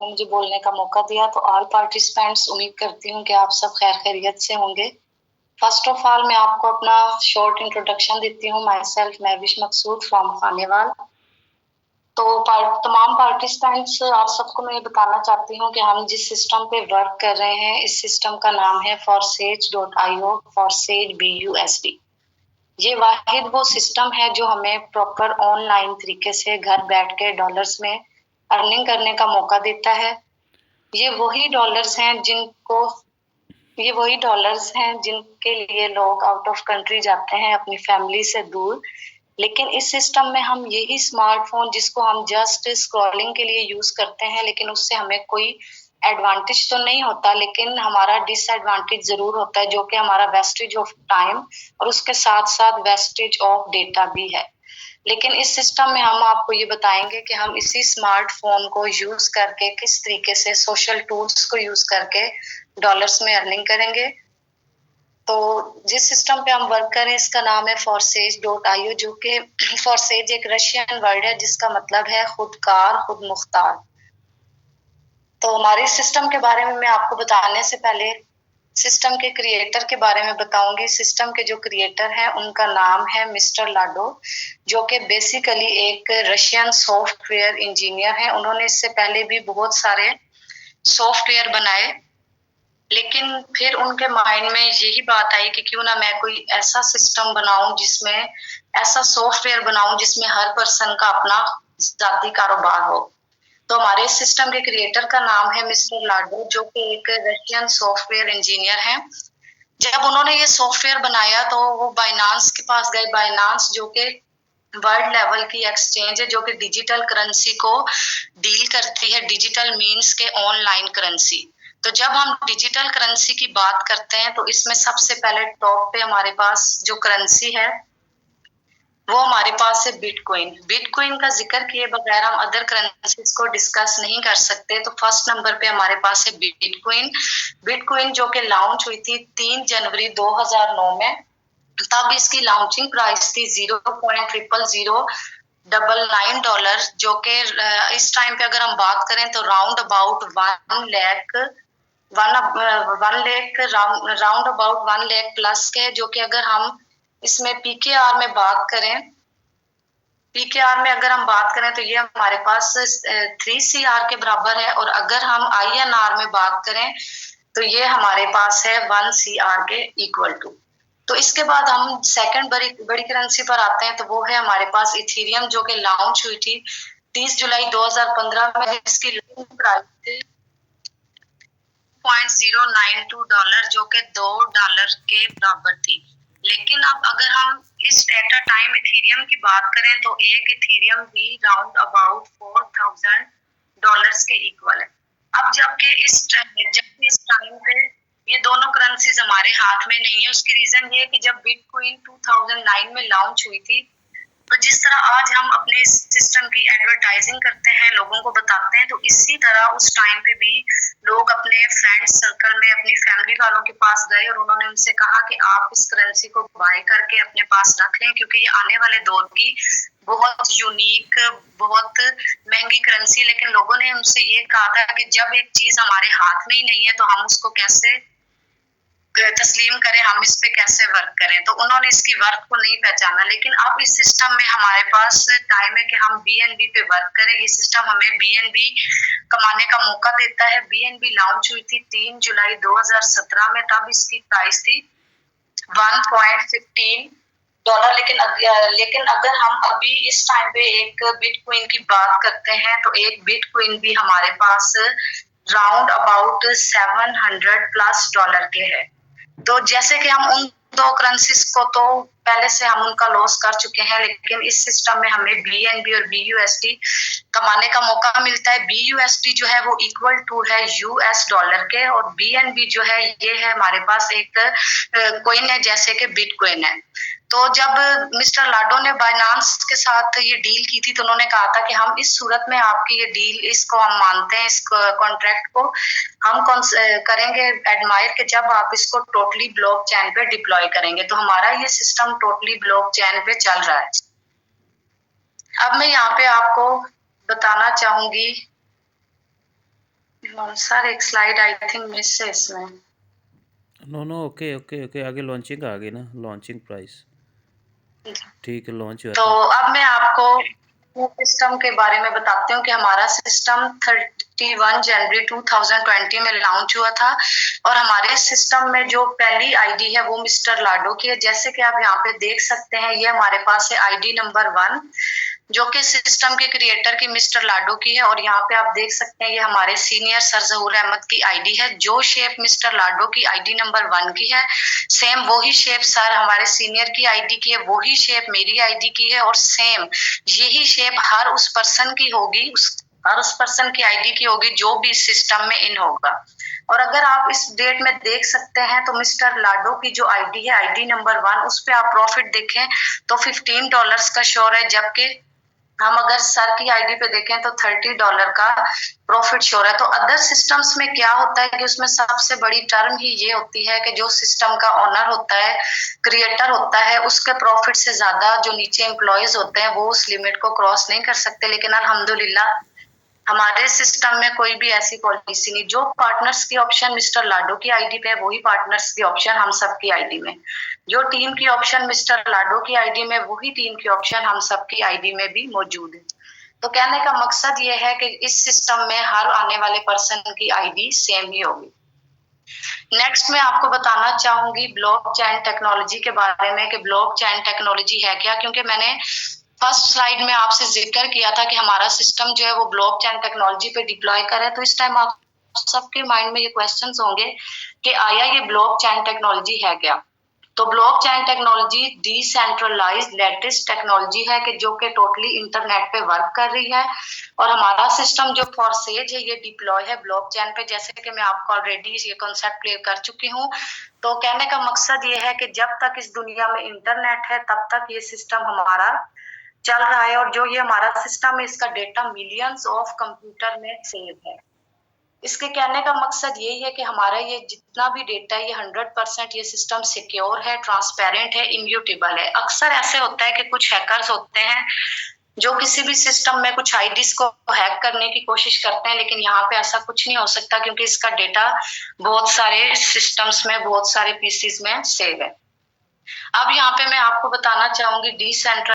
मुझे बोलने का मौका दिया। तो ऑल पार्टिसिपेंट्स, उम्मीद करती हूँ कि आप सब खैर खैरियत से होंगे। फर्स्ट ऑफ ऑल मैं आपको अपना शॉर्ट इंट्रोडक्शन देती हूँ। Myself Mahvish Maqsood from Khanewal. तो तमाम पार्टिसिपेंट्स, आप सबको मैं ये बताना चाहती हूँ कि हम जिस सिस्टम पे वर्क कर रहे हैं, इस सिस्टम का नाम है forsage.io, forsage BUSD। ये वाहिद वो सिस्टम है जो हमें प्रॉपर ऑनलाइन तरीके से घर बैठ के डॉलर्स में अर्निंग करने का मौका देता है। ये वही डॉलर्स हैं जिनके लिए लोग आउट ऑफ कंट्री जाते हैं अपनी फैमिली से दूर। लेकिन इस सिस्टम में हम यही स्मार्टफोन, जिसको हम जस्ट स्क्रॉलिंग के लिए यूज करते हैं, लेकिन उससे हमें कोई एडवांटेज तो नहीं होता, लेकिन हमारा डिसएडवांटेज जरूर होता है, जो कि हमारा वेस्टेज ऑफ टाइम और उसके साथ साथ वेस्टेज ऑफ डेटा भी है। लेकिन इस सिस्टम में हम आपको ये बताएंगे कि हम इसी स्मार्टफोन को यूज करके किस तरीके से सोशल टूल्स को यूज करके डॉलर्स में अर्निंग करेंगे। तो जिस सिस्टम पे हम वर्क करें, इसका नाम है forsage.io, जो कि forsage एक रशियन वर्ड है जिसका मतलब है खुदकार, खुद मुख्तार। तो हमारे सिस्टम के बारे में मैं आपको बताने से पहले सिस्टम के क्रिएटर के बारे में बताऊंगी। सिस्टम के जो क्रिएटर हैं उनका नाम है मिस्टर लाडो, जो कि बेसिकली एक रशियन सॉफ्टवेयर इंजीनियर हैं। उन्होंने इससे पहले भी बहुत सारे सॉफ्टवेयर बनाए, लेकिन फिर उनके माइंड में यही बात आई कि क्यों ना मैं कोई ऐसा सिस्टम बनाऊं, जिसमें ऐसा सॉफ्टवेयर बनाऊं जिसमें हर पर्सन का अपना जाती कारोबार हो। तो हमारे सिस्टम के क्रिएटर का नाम है मिस्टर लाडो, जो कि एक रशियन सॉफ्टवेयर इंजीनियर हैं। जब उन्होंने ये सॉफ्टवेयर बनाया तो वो बाइनांस के पास गए। बाइनांस जो कि वर्ल्ड लेवल की एक्सचेंज है, जो कि डिजिटल करेंसी को डील करती है, डिजिटल मीन्स के ऑनलाइन करेंसी। तो जब हम डिजिटल करेंसी की बात करते हैं तो इसमें सबसे पहले टॉप पे हमारे पास जो करेंसी है वो हमारे पास है बिटकॉइन। बिटकॉइन का जिक्र किए बगैर हम अदर करेंसीज को डिस्कस नहीं कर सकते। तो फर्स्ट नंबर पे हमारे पास है बिटकॉइन। बिटकॉइन जो कि लॉन्च हुई थी 3 जनवरी 2009 में। तब इसकी लॉन्चिंग प्राइस थी $0.0099, जो कि इस टाइम पे अगर हम बात करें तो राउंड अबाउट 1 लाख प्लस के, जो कि अगर हम इसमें पीकेआर में बात करें, तो ये हमारे पास 3 CR के बराबर है। और अगर हम INR में बात करें तो ये हमारे पास है 1 CR के इक्वल टू। तो इसके बाद हम सेकंड बड़ी करेंसी पर आते हैं, तो वो है हमारे पास इथेरियम, जो कि लॉन्च हुई थी 30 जुलाई 2015 में। इसकी प्राइस थी $0.092, जो कि $2 के बराबर थी। लेकिन अब अगर हम इस एट अ टाइम इथेरियम की बात करें तो एक इथेरियम भी राउंड अबाउट $4,000 के इक्वल है। अब जबकि इस टाइम पे ये दोनों करेंसीज हमारे हाथ में नहीं है। उसकी रीजन ये है कि जब बिटकॉइन 2009 में लॉन्च हुई थी, तो जिस तरह आज हम अपने सिस्टम की एडवर्टाइजिंग करते हैं, लोगों को बताते हैं, तो इसी तरह उस टाइम पे भी लोग अपने फ्रेंड्स सर्कल में, अपनी फैमिली वालों के पास गए और उन्होंने उनसे कहा कि आप इस करेंसी को बाय करके अपने पास रख लें, क्योंकि ये आने वाले दौर की बहुत यूनिक, बहुत महंगी करेंसी। लेकिन लोगों ने उनसे ये कहा था कि जब एक चीज हमारे हाथ में ही नहीं है तो हम उसको कैसे तस्लीम करें, हम इस पे कैसे वर्क करें। तो उन्होंने इसकी वर्क को नहीं पहचाना। लेकिन अब इस सिस्टम में हमारे पास टाइम है कि हम BNB पे वर्क करें। ये सिस्टम हमें BNB कमाने का मौका देता है। BNB लॉन्च हुई थी 3 जुलाई 2017 में। तब इसकी प्राइस थी $1.15। लेकिन अगर हम अभी इस टाइम पे एक बिटकॉइन की बात करते हैं तो एक बिटकॉइन भी हमारे पास राउंड अबाउट $700+ के है। तो जैसे कि हम उन दो करेंसीज को तो पहले से हम उनका लॉस कर चुके हैं, लेकिन इस सिस्टम में हमें BNB और BUSD कमाने का मौका मिलता है। BUSD जो है वो इक्वल टू है $, के, और BNB जो है ये है हमारे पास एक कॉइन है, जैसे कि बिटकॉइन है। तो जब मिस्टर लाडो ने बाइनांस के साथ ये डील की थी तो उन्होंने कहा था कि हम इस सूरत में आपकी ये डील, इसको हम मानते हैं, इस कॉन्ट्रैक्ट को हम करेंगे एडमायर कि जब आप इसको टोटली ब्लॉकचेन पे डिप्लॉय करेंगे। तो हमारा ये सिस्टम टोटली ब्लॉकचेन पे चल रहा है। अब मैं यहाँ पे आपको बताना चाहूंगी सर एक स्लाइड आई थिंक मिस है इसमें। नो ओके ओके ओके, आगे लॉन्चिंग आ गई ना, लॉन्चिंग प्राइस। ठीक है, लॉन्च हुआ तो था। अब मैं आपको सिस्टम के बारे में बताती हूँ कि हमारा सिस्टम 31 जनवरी 2020 में लॉन्च हुआ था और हमारे सिस्टम में जो पहली आईडी है वो मिस्टर लाडो की है। जैसे कि आप यहाँ पे देख सकते हैं, ये हमारे पास है आईडी नंबर 1 जो कि सिस्टम के क्रिएटर की मिस्टर लाडो की है। और यहाँ पे आप देख सकते हैं ये हमारे सीनियर सर जहूर अहमद की आईडी है। जो शेप मिस्टर लाडो की आईडी नंबर 1 की है, सेम वही शेप सर हमारे सीनियर की आईडी की है, वही शेप मेरी आईडी की है और सेम यही शेप हर उस पर्सन की होगी, हर उस पर्सन की आईडी की होगी जो भी इस सिस्टम में इन होगा। और अगर आप इस डेट में देख सकते हैं तो मिस्टर लाडो की जो आईडी है आईडी नंबर 1, उस पे आप प्रॉफिट देखें तो $15 का शोर है, जबकि हम अगर सर की आईडी पे देखें तो $30 का प्रॉफिट शो रहा है। तो अदर सिस्टम्स में क्या होता है कि उसमें सबसे बड़ी टर्म ही ये होती है कि जो सिस्टम का ओनर होता है, क्रिएटर होता है, उसके प्रॉफिट से ज्यादा जो नीचे एम्प्लॉयज होते हैं वो उस लिमिट को क्रॉस नहीं कर सकते। लेकिन अल्हम्दुलिल्लाह हमारे सिस्टम में कोई भी ऐसी पॉलिसी नहीं। जो पार्टनर्स की ऑप्शन मिस्टर लाडो की आईडी पे है वही पार्टनर्स की ऑप्शन हम सबकी आईडी में, जो टीम की ऑप्शन मिस्टर लाडो की आईडी में वही टीम की ऑप्शन हम सबकी आईडी में भी मौजूद है। तो कहने का मकसद ये है कि इस सिस्टम में हर आने वाले पर्सन की आईडी सेम ही होगी। नेक्स्ट मैं आपको बताना चाहूंगी ब्लॉकचेन टेक्नोलॉजी के बारे में कि ब्लॉकचेन टेक्नोलॉजी है क्या, क्योंकि मैंने फर्स्ट स्लाइड में आपसे जिक्र किया था कि हमारा सिस्टम जो है वो ब्लॉकचेन टेक्नोलॉजी पे डिप्लॉय करे। तो इस टाइम आप सबके माइंड में ये क्वेश्चंस होंगे कि आया ये ब्लॉकचेन टेक्नोलॉजी है क्या। तो blockchain technology decentralized latest technology है कि जो कि टोटली इंटरनेट पे वर्क कर रही है। और हमारा सिस्टम जो फॉरसेज है ये डिप्लॉय है ब्लॉकचेन पे, जैसे कि मैं आपको ऑलरेडी ये कॉन्सेप्ट क्लियर कर चुकी हूँ। तो कहने का मकसद ये है कि जब तक इस दुनिया में इंटरनेट है तब तक ये सिस्टम हमारा चल रहा है। और जो ये हमारा सिस्टम है इसका डेटा मिलियंस ऑफ कंप्यूटर में सेव है। इसके कहने का मकसद यही है कि हमारा ये जितना भी डेटा है ये 100% ये सिस्टम सिक्योर है, ट्रांसपेरेंट है, इम्यूटेबल है। अक्सर ऐसे होता है कि कुछ हैकर्स होते हैं जो किसी भी सिस्टम में कुछ आईडीज को हैक करने की कोशिश करते हैं, लेकिन यहाँ पे ऐसा कुछ नहीं हो सकता क्योंकि इसका डेटा बहुत सारे सिस्टम्स में, बहुत सारे पीसीज में सेव है। अब यहाँ पे मैं आपको बताना चाहूंगी डिसेंट्रल